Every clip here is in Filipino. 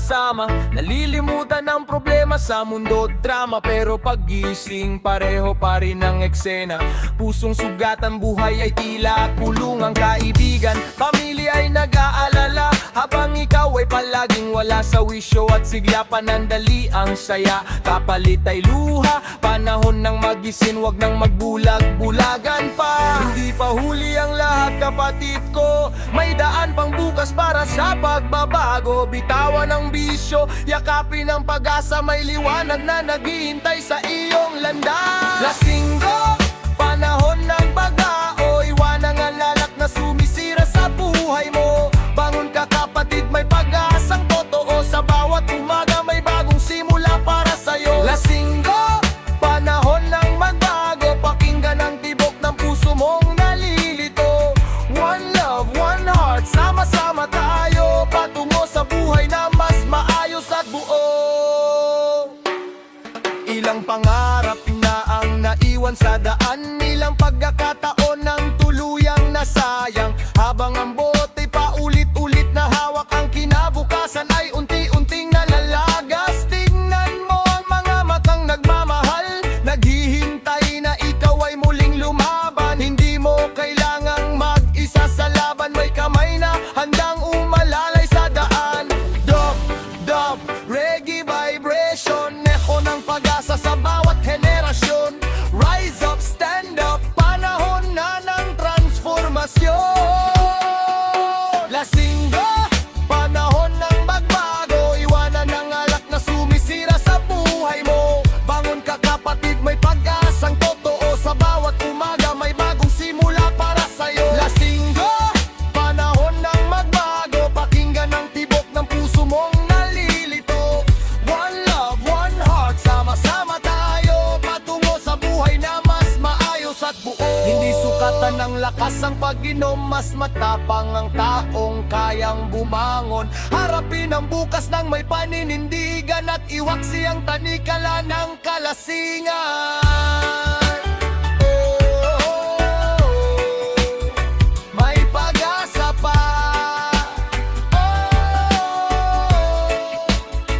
magkasama. Nalilimutan ang problema sa mundo drama, pero paggising pareho pa rin ang eksena. Pusong sugatan, buhay ay tila kulungang kaibigan. Pamilya ay nag-aalala habang ikaw ay palaging wala sa wisyo at sigla. Panandali ang saya, kapalit ay luha. Panahon ng magising, wag nang magbulag-bulagan pa. Hindi pa huli ang lahat kapatid ko, may daan pang bukas para sa pagbabago. Bitawan ang bisyo, yakapin ang pag-asa, may liwanag na naghihintay sa iyong landas. Lasinggo, panahon ng baga-o, iwanang ang lalak na sumisira sa buhay mo. Bangon ka kapatid, may pag-asang totoo, sa bawat umaga may bagong simula para sa'yo. Lasinggo, panahon ng magbago, pakinggan ang tibok ng puso mong nalilito. One love, one heart, sama-sama tayo, patungo sa buhay na mas maayos at buo. Ilang pangarap na ang naiwan sa daan, ilang pagkakataon ng tuluyang nasayang. Habang ang bote paulit-ulit na hawak, ang kinabukasan ay unti-unting nalalagas. Tingnan mo ang mga matang nagmamahal, naghihintay na ikaw ay muling lumaban. Hindi mo kailangang mag-isa sa laban, may kamay na handang umalalay sa daan. Dub, dub, reggae vibration, echo ng pag-asa sa bawat henerasyon. Rise up, stand up, panahon na ng transformasyon. Lasinggo, panahon ng magbago, iwanan ang alak na sumisira sa buhay mo. Bangon ka kapatid, may pag-asang totoo, sa bawat umaga may bagong simula para sa'yo. Lasinggo, panahon ng magbago, pakinggan ang tibok ng puso mong nalilito. One love, one heart, sama-sama tayo, patungo sa buhay na mas maayos at buo. Hindi sukatan ng lakas ang pag-inom, mas matapang ang taong kayang bumangon. Harapin ang bukas ng may paninindigan at iwaksi ang tanikala ng kalasingan. May pag-asa pa.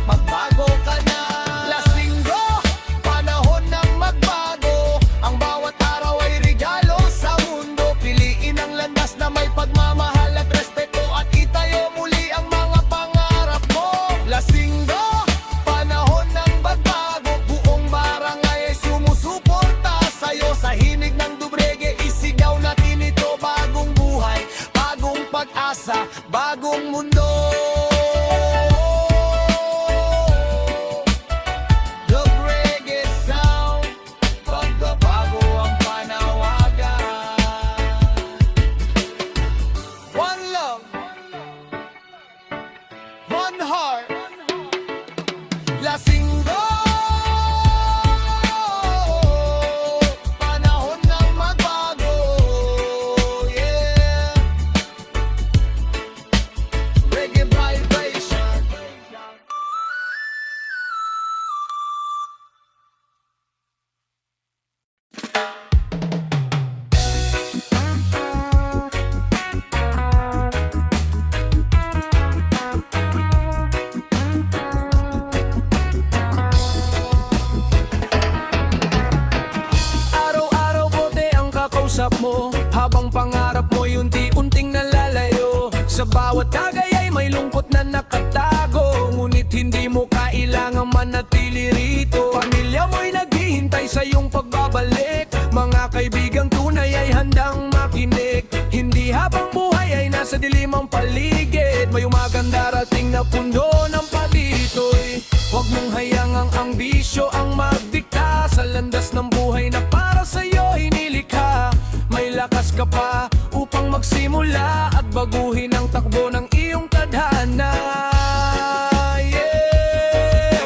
Magbago ka na. Lasinggo, panahon ng magbago, ang bawat araw ay regalo sa mundo. Piliin ang landas na may pagmamahal at respeto, at itayo muli ang mga pangarap mo. Lasinggo, panahon ng magbago, buong barangay ay sumusuporta sa'yo. Sa hinig ng dubrege, isigaw natin ito. Bagong buhay, bagong pag-asa, bagong mundo. Dubrege sound, pagbabago ang panawagan. One love, one heart. Lasinggo, panahon ng magbago. Yeah, reggae vibration. Araw-araw bote ang kakausap mo, habang pangarap mo unti-unting nalalayo. Sa bawat tagay ay may lungkot na nakatago, ngunit hindi mo kailangang manatili rito. Pamilya mo'y naghihintay sa iyong pagbabalik, mga kaibigang tunay ay handang makinig. Hindi habang buhay ay nasa dilim ang paligid, may umagang darating na pundo ng palitoy. Huwag mong hayang ang ambisyo ang magdikta sa landas ng buhay na para sa'yo inilikha. May lakas ka pa upang magsimula at baguhin ang takbo ng iyong tadhana. Yeah.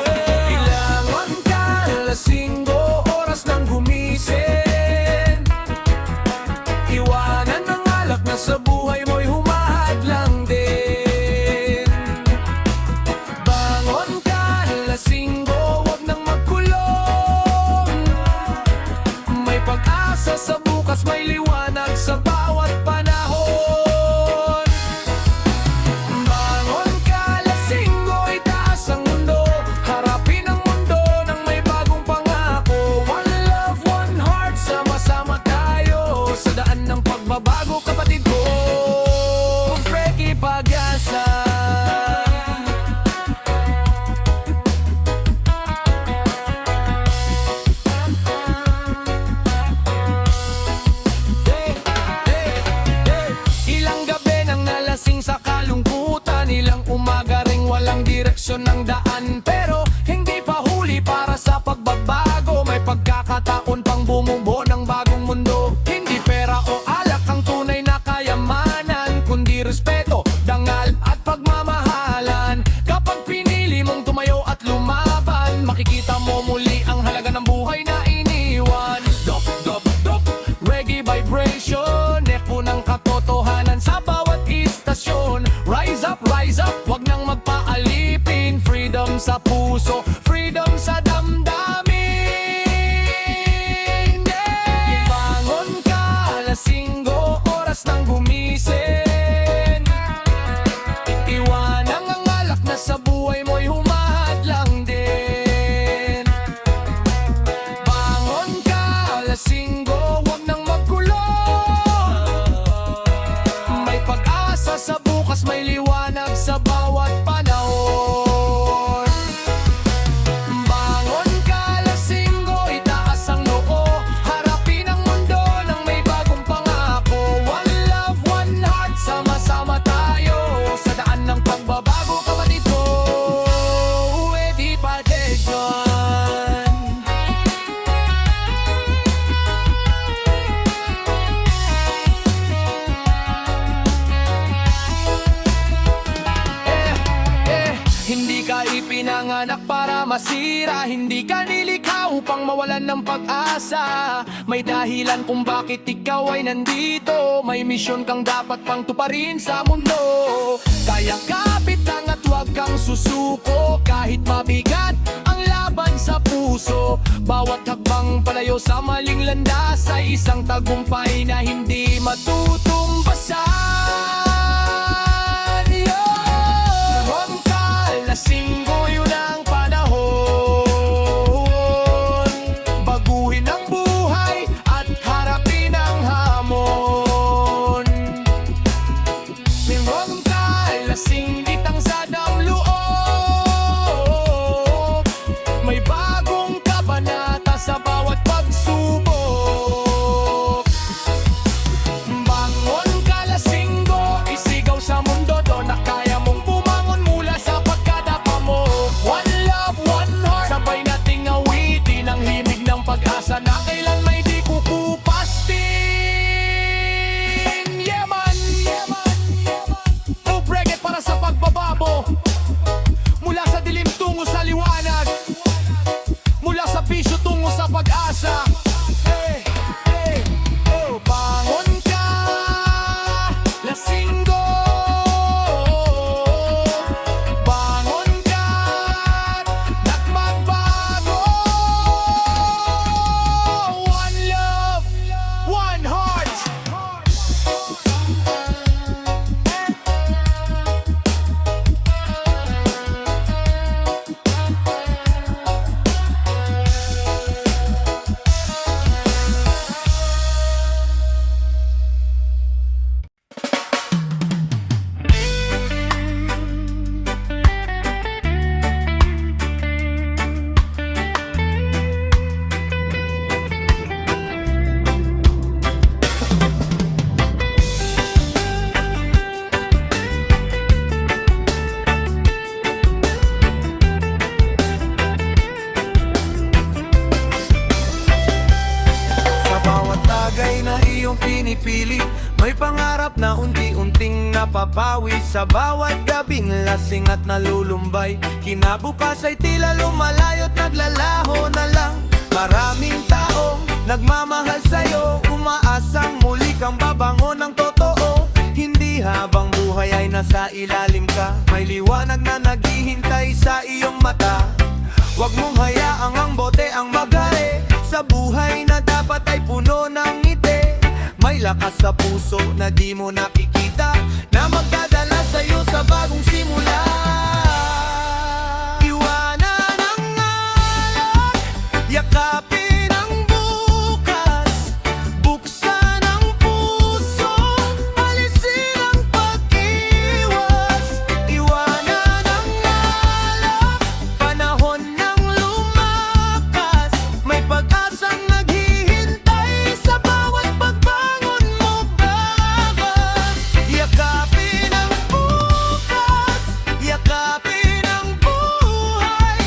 Kailangan ka, lasinggo, oras ng gumising. Iwanan ang alak na sa buhay mo'y humahadlang din. Bangon ka, lasinggo, wag nang magkulong. May pag-asa sa bukas, may liwanag sa bawat panahon. masira. Hindi ka nilikha upang mawalan ng pag-asa. May dahilan kung bakit ikaw ay nandito. May misyon kang dapat pang tuparin sa mundo. Kaya kapit lang at huwag kang susuko. Kahit mabigat ang laban sa puso, bawat hakbang palayo sa maling landas ay isang tagumpay na hindi matutumbasan. Huwag ka lasinggo, yun ang panahon. Baguhin ang buhay at harapin ang hamon. Huwag ka lasing, ditang sa damloob. May bagong kabanata sa bawat pagsubok. Bangon ka lasinggo, isigaw sa mundo doon na kaya mong bumangon mula sa pagkadapa mo. One love, one heart, sabay nating awitin ang himig ng pag-asa na kailan may di kukupastin. Yeah man, Move reggae para sa pagbababo. Mula sa dilim tungo sa liwanag, mula sa bisyo tungo sa pag-asa. Hey, hey, oh. Bangon ka, lasinggo. Bangon ka, at magbago. One love, one heart. Na iyong pinipili, may pangarap na unti-unting napapawi. Sa bawat gabing lasing at nalulumbay, kinabukas ay tila lumalayo't naglalaho na lang. Maraming taong nagmamahal sa'yo, umaasang muli kang babangon ng totoo. Hindi habang buhay ay nasa ilalim ka, may liwanag na naghihintay sa iyong mata. Huwag mong hayaang ang bote ang magari sa buhay na dapat ay puno ng ngiti. May lakas sa puso na di mo nakikita, na magdadala sa'yo sa bagong simula. Iwanan ang alak, yakapin ang bukas. Buksan ang puso, alisin ang pag-iwas. Iwanan ang alak, panahon ng lumakas. May pag-asang naghihintay sa bawat pagbangon mo, baba. Yakapin ang bukas, yakapin ang buhay.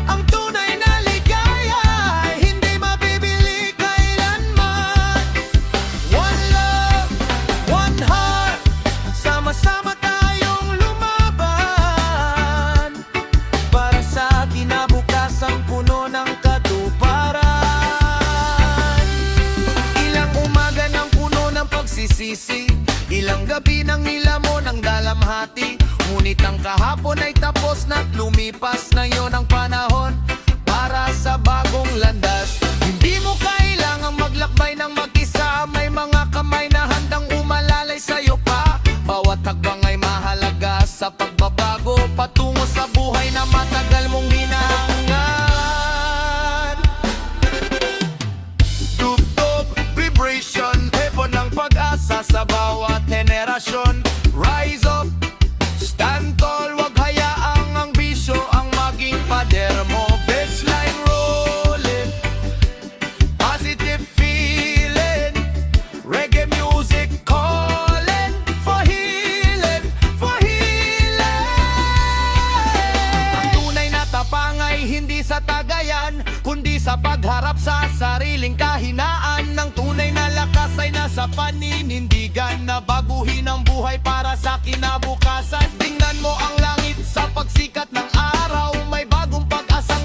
Ang tunay na ligaya ay hindi mabibili kailanman. One love, one heart, sama-sama tayong lumaban para sa kinabukasang puno ng katuparan. Ilang umaga ng puno ng pagsisisi, ilang gabi ng nilamon ng dalamhati. Ngunit ang kahapon ay tapos na't lumipas na yon ang panahon para sa bagong landas. Hindi mo kailangang maglakbay ng mag-isa, may mga kamay na handang umalalay sa'yo pa. Bawat hakbang ay mahalaga sa pagbabago, patungo sa buhay na matagal mong hinahangan. Tugtog, vibration, heaven ng pag-asa sa bawat henerasyon. Rise up, stand tall, wag hayaang ang bisyo ang maging pader mo. Baseline rolling, positive feeling, reggae music calling for healing, for healing. Ang tunay na tapang ay hindi sa tagayan, kundi sa pagharap sa sariling kahinaan. Ng tunay na lakas ay nasa paninindigan, na baguhin ang buhay para sa kinabukasan. Tingnan mo ang langit sa pagsikat ng araw, may bagong pag-asang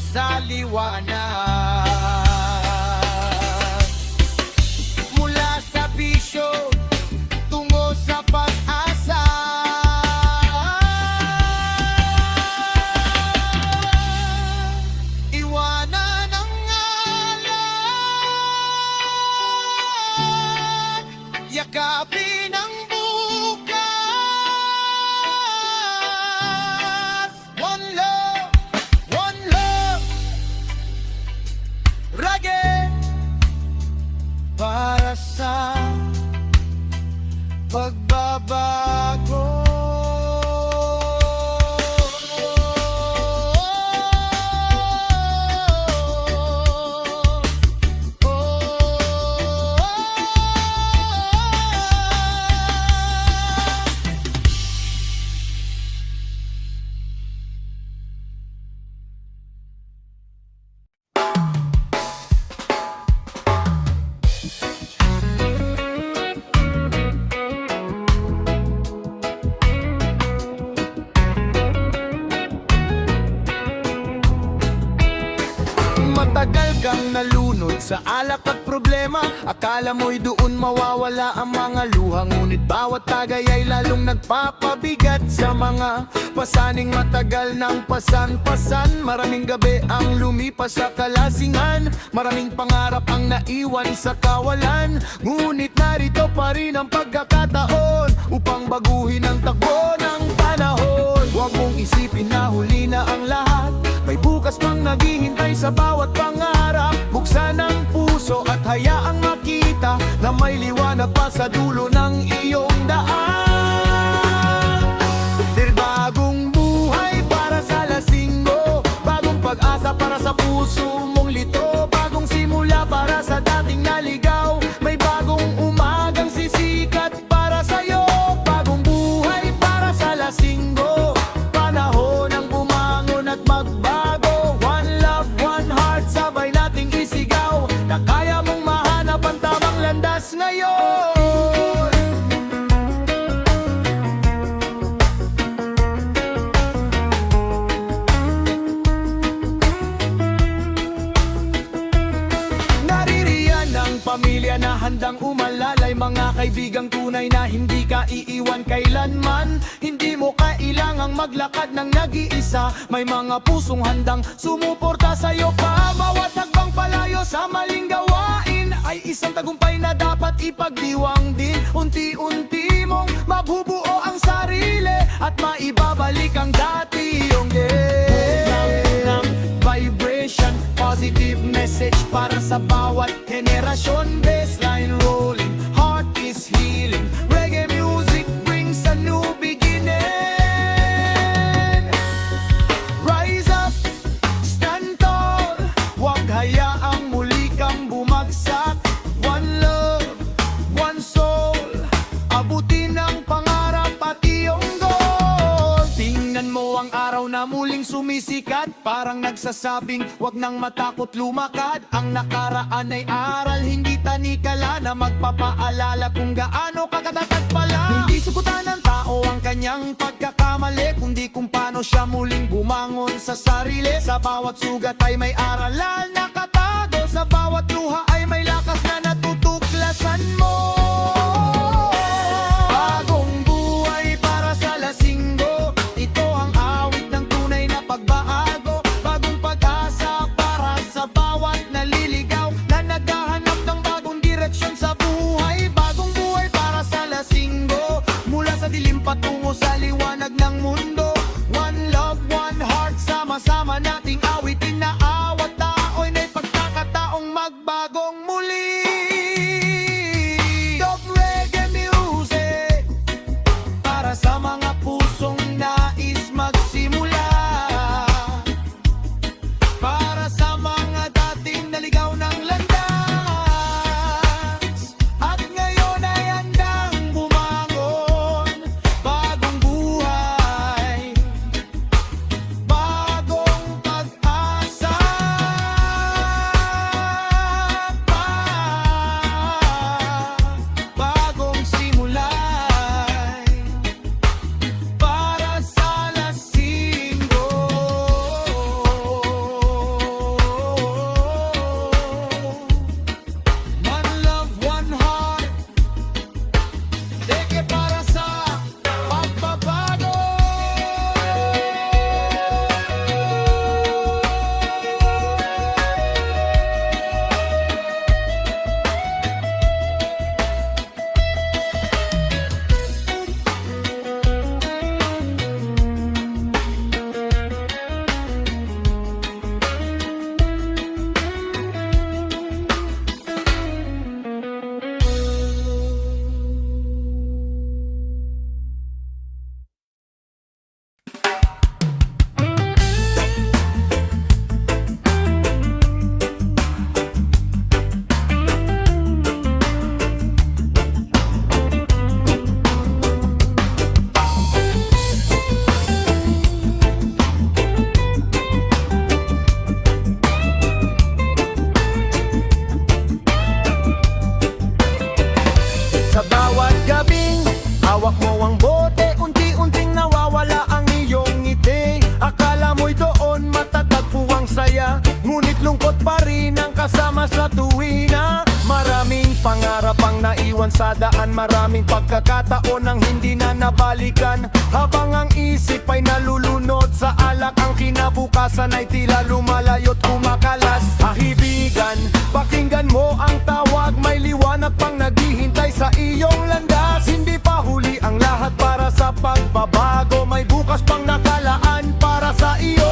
sa liwanag. Mula sa bisyo tungo sa pag-asa, iwanan ang ngalan, yakapin ang bukas. One love, reggae para sa pagbabago. Matagal kang nalunod sa alak at problema, akala mo'y doon mawawala ang mga luha. Ngunit bawat tagay ay lalong nagpapabigat sa mga pasaning matagal ng pasan-pasan. Maraming gabi ang lumipas sa kalasingan, maraming pangarap ang naiwan sa kawalan. Ngunit narito pa rin ang pagkakataon upang baguhin ang takbo ng panahon. Huwag mong isipin na huli na ang lahat, may bukas pang naghihintay sa bawat pangarap. Buksan ang puso at hayaang makita na may liwanag pa sa dulo ng iyong daan. Dahil bagong buhay para sa lasinggo, bagong pag-asa para sa puso mong lito, bagong simula para sa dating naligaw, may bagong umagang sisikat para sa'yo. Bagong buhay para sa lasinggo, panahon ang bumangon at magbago. One love, one heart, sabay nating isigaw na kaya mong mahanap ang tamang landas ngayon. Naririyan ang pamilya na handang umalalay, mga kaibigang tunay na hindi ka iiwan kailanman. Hindi mo kailangang maglakad ng nag-iisa, may mga pusong handang sumuporta sa'yo pa. Bawat hagbang palayo sa maling gawain ay isang tagumpay na dapat ipagdiwang din. Unti-unti mong mabubuo ang sarili at maibabalik ang dati yung ng vibration, positive message para sa bawat henerasyon. Baseline rolling, heart is healing, reggae music brings a new beginning. Rise up, stand tall, huwag hayaang muli kang bumagsak. One love, one soul, abutin ang pangarap at iyong goal. Tingnan mo ang araw na muling sumisikat, parang nagsasabing wag nang matakot lumakad. Ang nakaraan ay aral, hindi tanikala na magpapaalala kung gaano kakatatag pala. Hindi sukutan ng tao ang kanyang pagkakamali, kundi kung paano siya muling bumangon sa sarili. Sa bawat sugat ay may aralan nakatago, sa bawat luha ay may lakas na natutuklasan mo. Bagong buhay para sa lasinggo, ito ang awit ng tunay na pagbabago. Bagong pag-asa para sa bawat naliligaw na naghahanap ng bagong direksyon sa buhay. Bagong buhay para sa lasinggo, mula sa dilim patungo sa liwanag ng mundo. One love, one heart, sama-sama nating awitin na awat tao'y iwan sa daan. Maraming pagkakataon ang hindi na nabalikan, habang ang isip ay nalulunod sa alak. Ang kinabukasan ay tila lumalayo't kumakalas. Kaibigan, pakinggan mo ang tawag, may liwanag pang naghihintay sa iyong landas. Hindi pa huli ang lahat para sa pagbabago, may bukas pang nakalaan para sa iyo.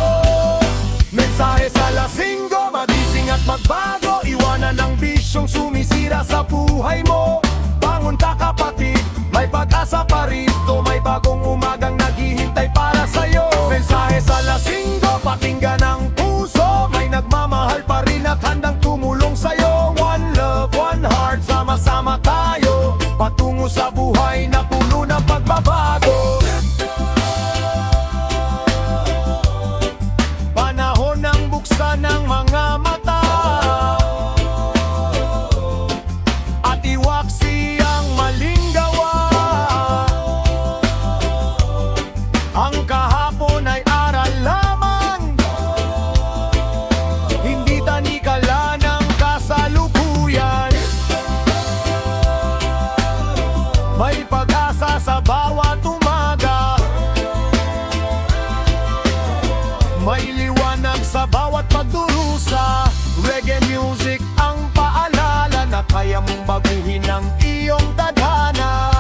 Mensahe sa Lasinggo, magising at magbago, iwanan ang bisyong sumisira sa buhay mo. Bangon ka kapatid, may pag-asa pa rito, may bagong umagang naghihintay para sa'yo. Mensahe sa Lasinggo, pakinggan ang puso, may nagmamahal pa rin at handang tumulong sa'yo. One love, one heart, sama-sama tayo, patungo sa buhay na puno ng pagbabago. Panahon ng buksan ng mga mata at iwaksi ang maling gawa. Ang kahapon ay aral lamang, hindi tanikala ng kasalukuyan. May pag-asa sa bawat umaga, may liwanag sa bawat pagdurusa. Reggae music ang paalala na kaya mong baguhin ang iyong tadhana.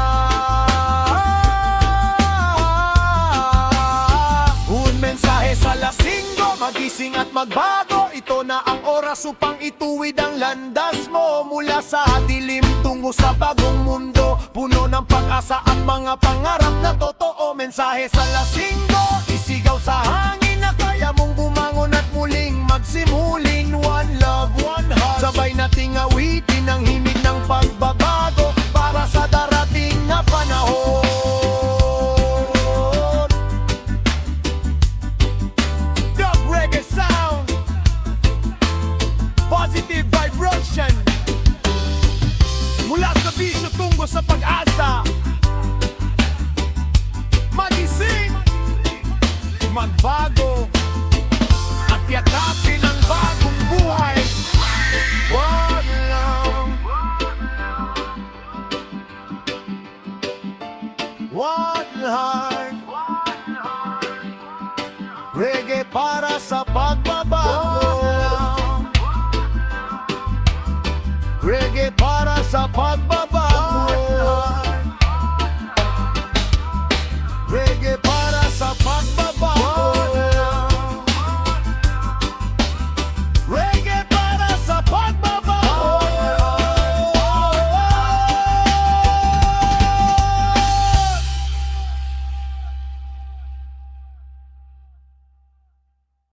Un mensahe sa Lasinggo, magising at magbago. Ito na ang oras upang ituwid ang landas mo, mula sa dilim tungo sa bagong mundo, puno ng pag-asa at mga pangarap na totoo. Mensahe sa Lasinggo, isigaw sa hangin na kaya mong bumangon at muling magsimulin. One love, one heart, sabay nating awitin ang himig ng pagbabago para sa darating na panahon. Dub reggae sound, positive vibration, mula sa bisyo tungo sa pag-asa. Magising, magbago, at yakapin ang bagong buhay. One love, one heart, reggae para sa pagbabago, reggae para sa pagbabago.